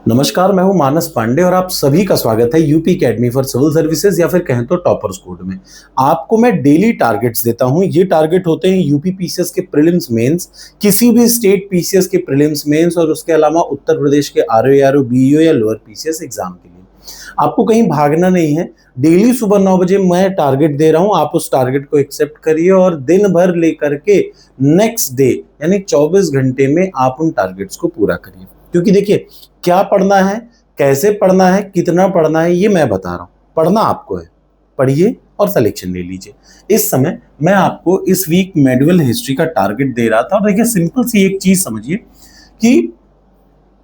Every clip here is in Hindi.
नमस्कार, मैं हूं मानस पांडे और आप सभी का स्वागत है UP academy for civil services या फिर कहें तो टॉपर्स कोड में। आपको मैं डेली टारगेट्स देता हूं। ये टारगेट होते हैं यूपी पीसीएस के प्रीलिम्स मेंस, किसी भी स्टेट पीसीएस के प्रीलिम्स मेंस और उसके अलावा उत्तर प्रदेश के आरओ बीईओ या लोअर पीसीएस एग्जाम के लिए। आपको कहीं भागना नहीं है। डेली सुबह 9 बजे मैं टारगेट दे रहा हूं, आप उस टारगेट को एक्सेप्ट करिए और दिन भर लेकर के नेक्स्ट डे यानी 24 घंटे में आप उन टारगेट्स को पूरा करिए। क्योंकि देखिए, क्या पढ़ना है, कैसे पढ़ना है, कितना पढ़ना है, ये मैं बता रहा हूं। पढ़ना आपको है, पढ़िए और सिलेक्शन ले लीजिए। इस समय मैं आपको इस वीक मेडिवल हिस्ट्री का टारगेट दे रहा था और देखिए, सिंपल सी एक चीज समझिए कि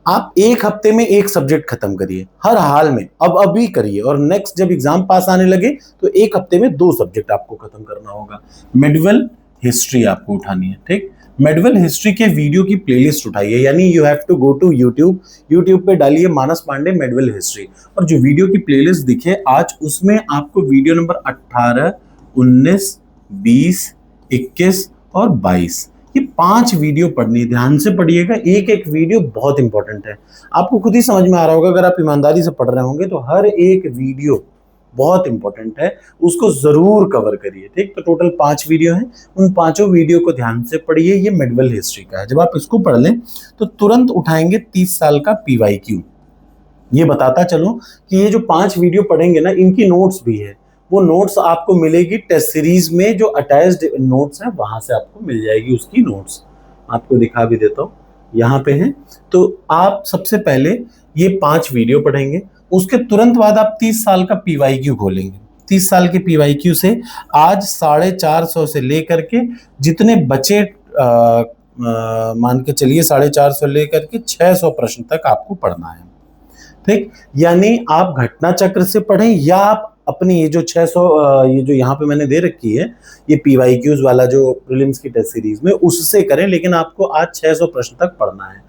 आप एक हफ्ते में एक सब्जेक्ट खत्म करिए, हर हाल में अब अभी करिए और नेक्स्ट जब एग्जाम पास आने लगे तो एक हफ्ते में 2 सब्जेक्ट आपको खत्म करना होगा। मेडिवल हिस्ट्री आपको उठानी है, ठीक। मेडिवल हिस्ट्री के वीडियो की प्लेलिस्ट उठाइए, यानी you have to go to YouTube पे डालिए मानस पांडे मेडिवल हिस्ट्री और जो वीडियो की प्लेलिस्ट दिखे आज उसमें आपको वीडियो नंबर 18, 19, 20, 21 और 22 ये 5 वीडियो पढ़नी है। ध्यान से पढ़िएगा, एक एक वीडियो बहुत इंपॉर्टेंट है। आपको खुद ही समझ में आ रहा होगा, अगर आप ईमानदारी से पढ़ रहे होंगे तो हर एक वीडियो बहुत इंपॉर्टेंट है, उसको जरूर कवर करिए, ठीक। तो टोटल 5 वीडियो हैं, उन 5 वीडियो को ध्यान से पढ़िए। ये मेडिवल हिस्ट्री का है। जब आप इसको पढ़ लें तो तुरंत उठाएंगे 30 साल का पीवाईक्यू। ये बताता चलूं कि ये जो 5 वीडियो पढ़ेंगे ना, इनकी नोट्स भी है। वो नोट्स आपको मिलेगी टेस्ट सीरीज में, जो अटैच्ड नोट्स हैं वहां से आपको मिल जाएगी उसकी नोट्स। आपको दिखा भी देता हूँ, यहाँ पे है। तो आप सबसे पहले ये 5 वीडियो पढ़ेंगे, उसके तुरंत बाद आप 30 साल का पीवाईक्यू खोलेंगे। 30 साल के पीवाईक्यू से आज 450 से लेकर के जितने बचे मान के चलिए 450 लेकर के 600 प्रश्न तक आपको पढ़ना है, ठीक। यानी आप घटना चक्र से पढ़ें या आप अपनी ये जो 600 ये जो यहाँ पे मैंने दे रखी है ये पीवाईक्यूज वाला जो प्रीलिम्स की टेस्ट सीरीज में, उससे करें, लेकिन आपको आज 600 प्रश्न तक पढ़ना है।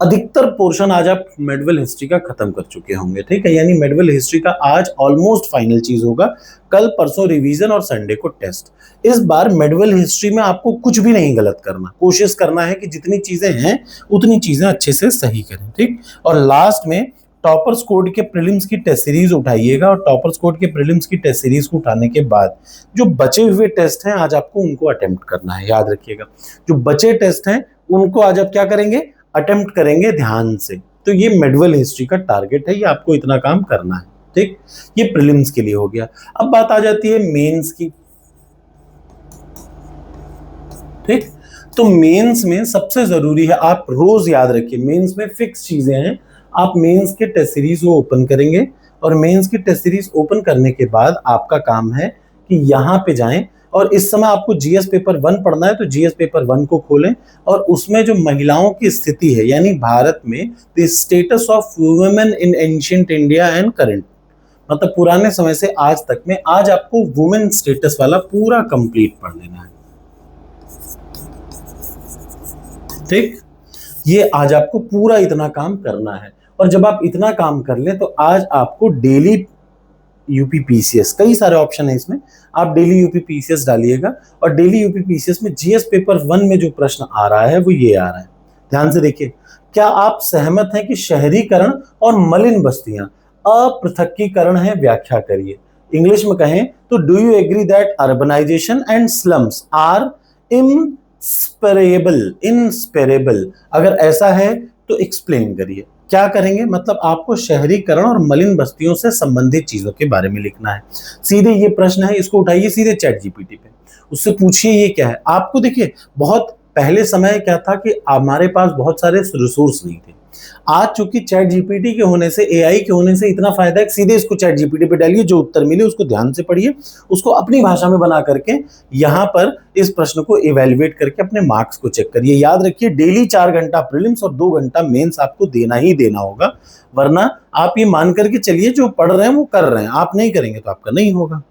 अधिकतर पोर्शन आज आप मेडिवल हिस्ट्री का खत्म कर चुके होंगे, ठीक है। यानी मेडिवल हिस्ट्री का आज ऑलमोस्ट फाइनल चीज होगा। कल परसों रिवीजन और संडे को टेस्ट। इस बार मेडिवल हिस्ट्री में आपको कुछ भी नहीं गलत करना, कोशिश करना है कि जितनी चीजें हैं उतनी चीजें अच्छे से सही करें, ठीक। और लास्ट में टॉपर्स कोड के प्रीलिम्स की टेस्ट सीरीज उठाइएगा और टॉपर्स कोड के प्रीलिम्स की टेस्ट सीरीज को उठाने के बाद जो बचे हुए टेस्ट हैं आज आपको उनको अटेम्प्ट करना है। याद रखिएगा, जो बचे टेस्ट हैं उनको आज आप क्या करेंगे, अटेम्प्ट करेंगे ध्यान से। तो ये मेडिवल हिस्ट्री का टारगेट है, ये आपको इतना काम करना है, ठीक। ये प्रीलिम्स के लिए हो गया। अब बात आ जाती है मेंस की, ठीक। तो मेंस में सबसे जरूरी है, आप रोज याद रखिए, मेंस में फिक्स चीजें हैं। आप मेंस के टेस्ट सीरीज को ओपन करेंगे और मेंस की टेस्ट सीरीज ओपन करने के बाद आपका काम है कि यहाँ पे जाएं और इस समय आपको जीएस पेपर 1 पढ़ना है तो जीएस पेपर 1 को खोलें और उसमें जो महिलाओं की स्थिति है, यानी भारत में the status of women in ancient India and current, मतलब पुराने समय से आज तक में, आज आपको वुमेन स्टेटस वाला पूरा कंप्लीट पढ़ लेना है, ठीक। ये आज आपको पूरा इतना काम करना है और जब आप इतना काम कर लें तो आज आपको डेली यूपी पीसीएस, कई सारे ऑप्शन है इसमें, आप डेली यूपी पीसीएस डालिएगा और डेली यूपी पीसीएस में जीएस पेपर 1 में जो प्रश्न आ रहा है वो ये आ रहा है। ध्यान से देखिए, क्या आप सहमत हैं कि शहरीकरण और मलिन बस्तियां अपृथकीकरण है, व्याख्या करिए। इंग्लिश में कहें तो do you agree that urbanisation and slums are inseparable, अगर ऐसा है तो एक्सप्लेन करिए। क्या करेंगे, मतलब आपको शहरीकरण और मलिन बस्तियों से संबंधित चीजों के बारे में लिखना है। सीधे ये प्रश्न है, इसको उठाइए सीधे चैट जीपीटी पे, उससे पूछिए ये क्या है। आपको देखिए, बहुत पहले समय क्या था कि हमारे पास बहुत सारे रिसोर्स नहीं थे। आज चूंकि चैट जीपीटी के होने से, एआई के होने से इतना फायदा है कि सीधे इसको चैट जीपीटी पे डालिए, जो उत्तर मिले उसको ध्यान से पढ़िए, उसको अपनी भाषा में बना करके यहाँ पर इस प्रश्न को इवेल्युएट करके अपने मार्क्स को चेक करिए। याद रखिए, डेली 4 घंटा प्रीलिम्स और 2 घंटा मेंस आपको देना ही देना होगा, वरना आप ये मान करके चलिए जो पढ़ रहे हैं वो कर रहे हैं, आप नहीं करेंगे तो आपका नहीं होगा।